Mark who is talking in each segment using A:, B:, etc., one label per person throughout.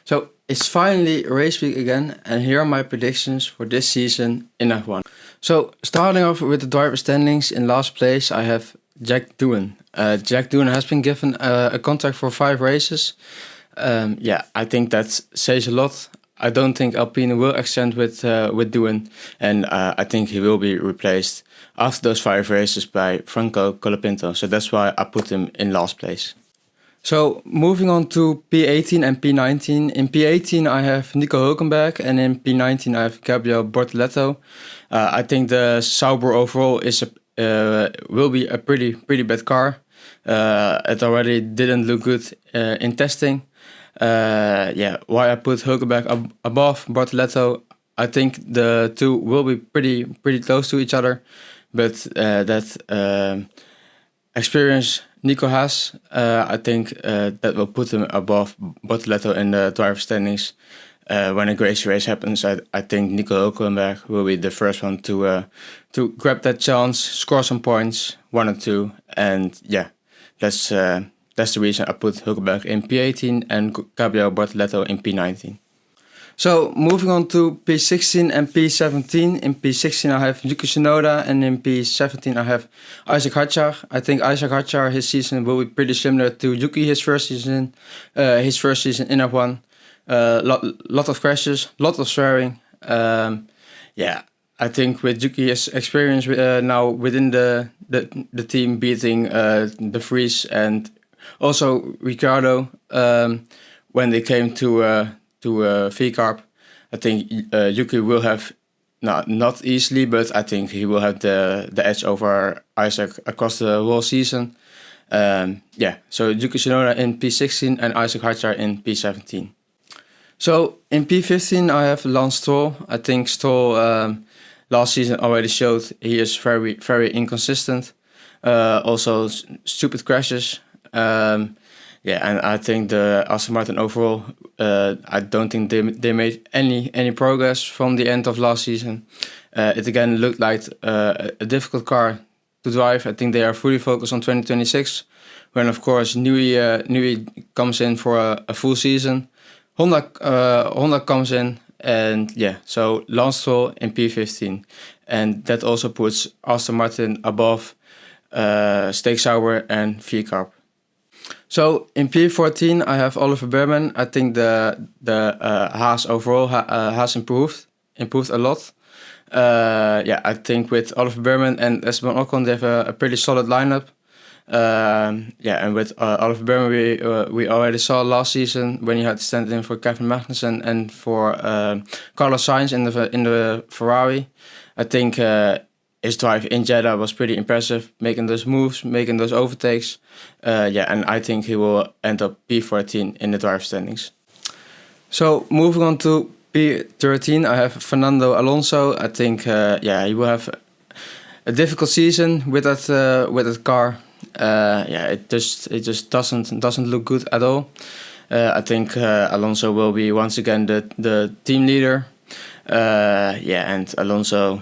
A: So it's finally race week again, and here are my predictions for this season in F1. So starting off with the driver standings, in last place I have Jack Doohan. Jack Doohan has been given a contract for 5 races. I think that says a lot. I don't think Alpine will extend with Doohan, and I think he will be replaced after those 5 races by Franco Colapinto. So that's why I put him in last place. So moving on to P18 and P19. In P18 I have Nico Hülkenberg, and in P19 I have Gabriel Bortoleto. I think the Sauber overall will be a pretty bad car. It already didn't look good in testing. Why I put Hülkenberg above Bortoleto? I think the two will be pretty close to each other, but that experience Nico has, I think that will put him above Bortoleto in the driver standings. When a race happens, I think Nico Hülkenberg will be the first one to grab that chance, score some points, 1 or 2, and that's the reason I put Hülkenberg in P18 and Gabriel Bortoleto in P19. So moving on to P16 and P17. In P16 I have Yuki Tsunoda, and in P17 I have Isaac Hadjar. I think Isaac Hadjar, his season will be pretty similar to Yuki, his first season in F1. Lot of crashes, lot of swearing. I think with Yuki's experience now within the team, beating De Vries and also Ricciardo when they came to VCARB, I think Yuki will have not easily, but I think he will have the edge over Isaac across the whole season. So Yuki Tsunoda in P16 and Isaac Hadjar in P17. So in P15 I have Lance Stroll. I think Stroll last season already showed he is very inconsistent. Also stupid crashes. And I think the Aston Martin overall, I don't think they made any progress from the end of last season. It again looked like a difficult car to drive. I think they are fully focused on 2026, when of course Newey comes in for a full season. Honda comes in, and so Lance Stroll in P15, and that also puts Aston Martin above Steak Sauber and VCARB. So in P14 I have Oliver Bearman. I think the Haas overall has improved a lot. I think with Oliver Bearman and Esteban Ocon they have a pretty solid lineup. And with Oliver Bearman we already saw last season when he had to stand in for Kevin Magnussen and for Carlos Sainz in the Ferrari. I think his drive in Jeddah was pretty impressive, making those moves, making those overtakes. And I think he will end up P14 in the driver standings. So moving on to P13, I have Fernando Alonso. I think he will have a difficult season with that car. It just doesn't look good at all. I think Alonso will be once again the team leader. And Alonso,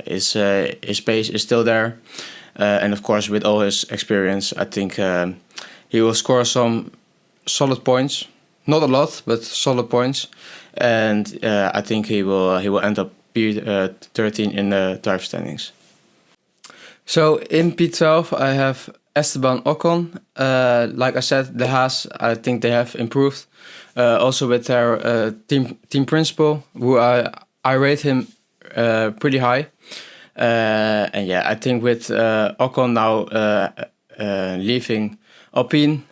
A: his pace is still there, and of course with all his experience, I think he will score some solid points. Not a lot, but solid points, and I think he will end up P13 in the driver standings. So in P12 I have Esteban Ocon. Like I said, the Haas, I think they have improved. Also with their team principal, who I rate him pretty high. I think with Ocon now leaving Alpine,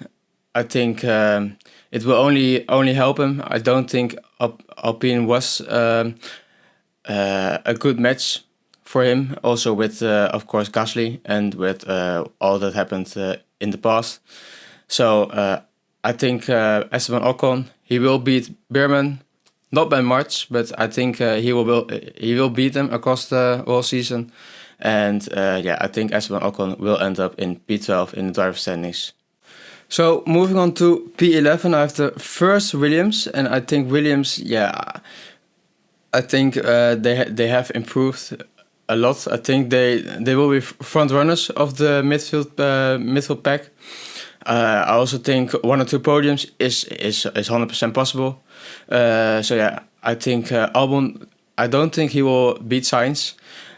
A: I think it will only help him. I don't think Alpine was a good match for him. Also with of course Gasly and with all that happened in the past. So I think Esteban Ocon, he will beat Bearman. Not by much, but I think he will beat them across the whole season. And I think Esteban Ocon will end up in P12 in the driver standings. So moving on to P11, I have the first Williams, and I think Williams, I think they have improved a lot. I think they will be front runners of the midfield pack. I also think 1 or 2 podiums is 100% possible. So yeah, I think Albon. I don't think he will beat Sainz,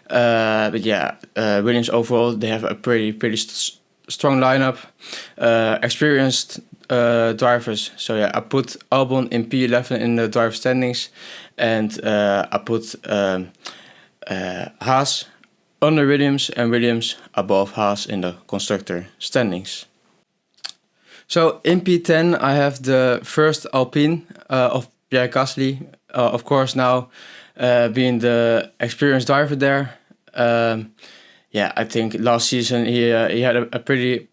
A: but yeah, Williams overall they have a pretty strong lineup, experienced drivers. So yeah, I put Albon in P11 in the driver standings, and I put Haas under Williams and Williams above Haas in the constructor standings. So in P10 I have the first Alpine of Pierre Gasly, of course now being the experienced driver there. Yeah, I think last season he had a pretty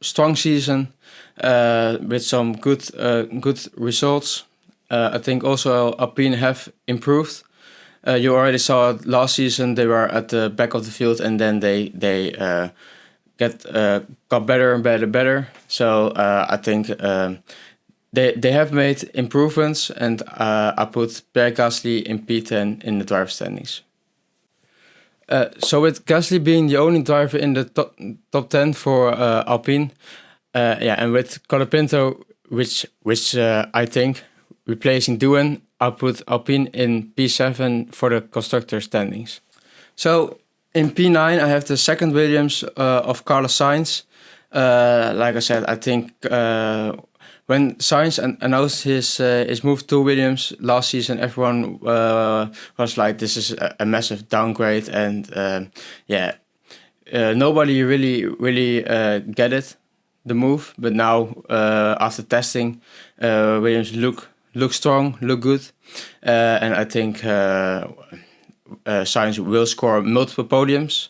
A: strong season with some good results. I think also Alpine have improved. You already saw it last season; they were at the back of the field, and then they got better and better. So I think they have made improvements, and I put Pierre Gasly in P10 in the driver standings. So with Gasly being the only driver in the top 10 for Alpine, yeah, and with Colapinto, which I think replacing Doohan, I put Alpine in P7 for the constructor standings. So in P9 I have the second Williams of Carlos Sainz. Like I said, I think when Sainz announced his move to Williams last season, everyone was like, "This is a massive downgrade," and yeah, nobody really get it, the move. But now after testing, Williams look strong, look good, and I think Sainz will score multiple podiums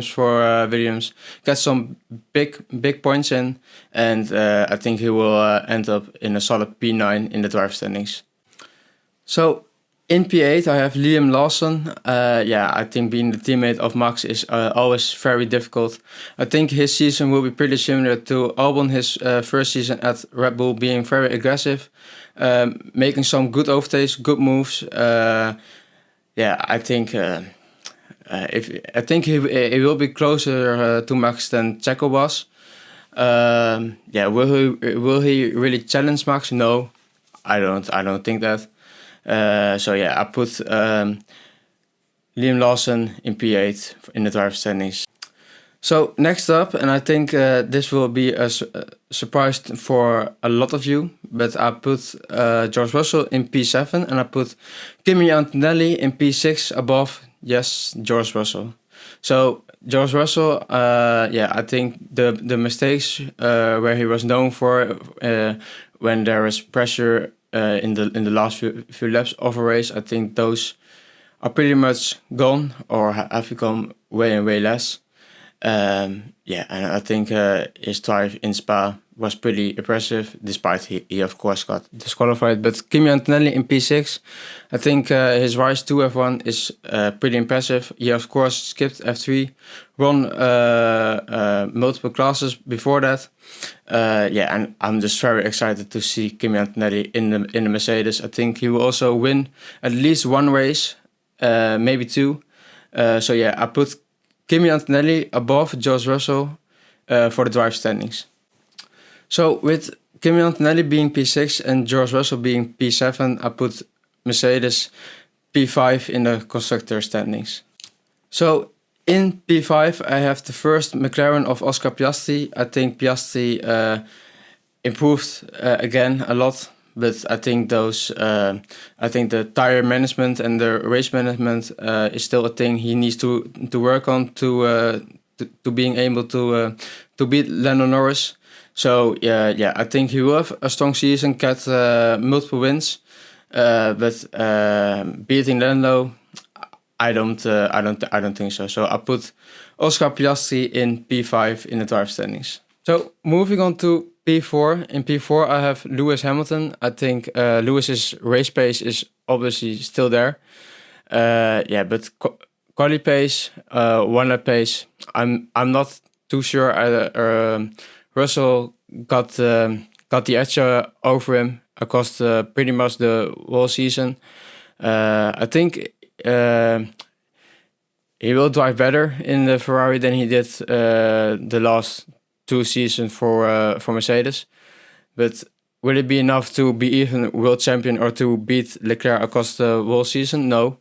A: for Williams, get some big points in, and I think he will end up in a solid P9 in the driver standings. So in P8 I have Liam Lawson. Yeah, I think being the teammate of Max is always very difficult. I think his season will be pretty similar to Albon, his first season at Red Bull, being very aggressive, making some good overtakes, good moves. Yeah, I think he will be closer to Max than Checo was. Yeah, will he really challenge Max? No, I don't think that. So yeah, I put Liam Lawson in P8 in the driver standings. So next up, and I think this will be a surprise for a lot of you, but I put George Russell in P7 and I put Kimi Antonelli in P6 above, yes, George Russell. So George Russell, yeah, I think the mistakes where he was known for when there is pressure in the last few laps of a race, I think those are pretty much gone or have become way less. Yeah, and I think his drive in Spa was pretty impressive, despite he of course got disqualified. But Kimi Antonelli in P6, I think his rise to F1 is pretty impressive. He of course skipped F3, won multiple classes before that. Yeah, and I'm just very excited to see Kimi Antonelli in the Mercedes. I think he will also win at least one race, maybe two. So yeah, I put Kimi Antonelli above George Russell for the drive standings. So with Kimi Antonelli being P6 and George Russell being P7, I put Mercedes P5 in the constructor standings. So in P5 I have the first McLaren of Oscar Piastri. I think Piastri improved again a lot, but I think the tire management and the race management is still a thing he needs to work on to being able to beat Lando Norris. So yeah, I think he will have a strong season, get multiple wins, but beating Lando, I don't think so. So I put Oscar Piastri in P5 in the drive standings. So moving on to P4. In P4 I have Lewis Hamilton. I think Lewis's race pace is obviously still there. Yeah, but quali pace, one lap pace, I'm not too sure. Russell got the edge over him across pretty much the whole season. I think he will drive better in the Ferrari than he did the last 2 seasons for Mercedes. But will it be enough to be even world champion or to beat Leclerc across the whole season? No,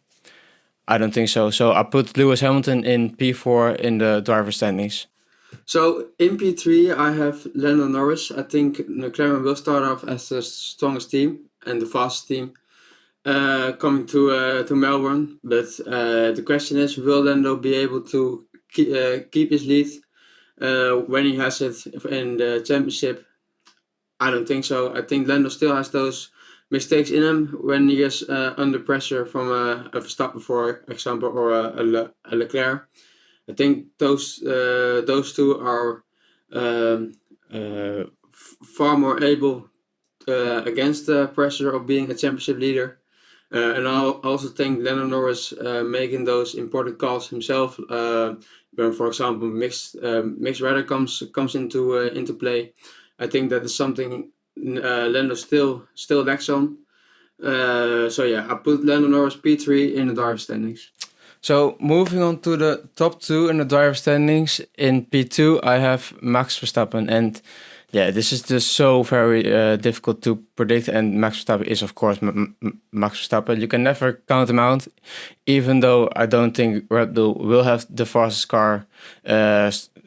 A: I don't think so. So I put Lewis Hamilton in P4 in the driver standings. So in P3 I have Lando Norris. I think McLaren will start off as the strongest team and the fastest team coming to Melbourne. But the question is, will Lando be able to keep his lead when he has it in the championship? I don't think so. I think Lando still has those mistakes in him when he is under pressure from a Verstappen, for example, or a Leclerc. I think those two are far more able against the pressure of being a championship leader. And I also think Lando Norris making those important calls himself, when, for example, mixed weather comes into play. I think that is something Lando still lacks on. So yeah, I put Lando Norris P3 in the driver standings. So moving on to the top 2 in the driver standings, in P2 I have Max Verstappen, and yeah, this is just so very difficult to predict, and Max Verstappen is of course Max Verstappen. You can never count him out, even though I don't think Red Bull will have the fastest car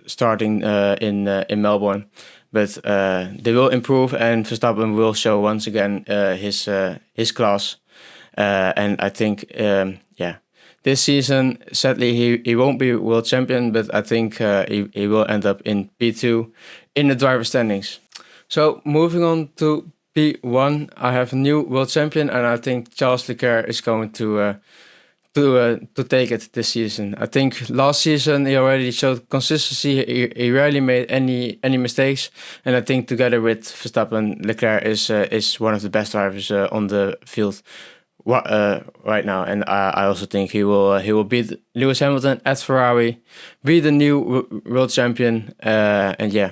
A: starting in Melbourne. But they will improve, and Verstappen will show once again his class. And I think, this season, sadly, he won't be world champion, but I think he will end up in P2 in the driver standings. So moving on to P1, I have a new world champion, and I think Charles Leclerc is going to take it this season. I think last season he already showed consistency. He rarely made any mistakes, and I think together with Verstappen, Leclerc is one of the best drivers on the field right now. And I also think he will beat Lewis Hamilton at Ferrari, be the new world champion. And yeah,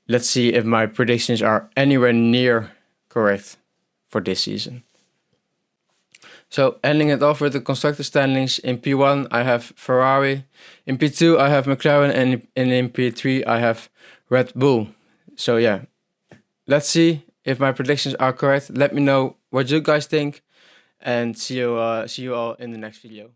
A: let's see if my predictions are anywhere near correct for this season. So ending it off with the constructor standings, in P1 I have Ferrari, in P2 I have McLaren, and in P3 I have Red Bull. So yeah, let's see if my predictions are correct. Let me know what you guys think, and see you all in the next video.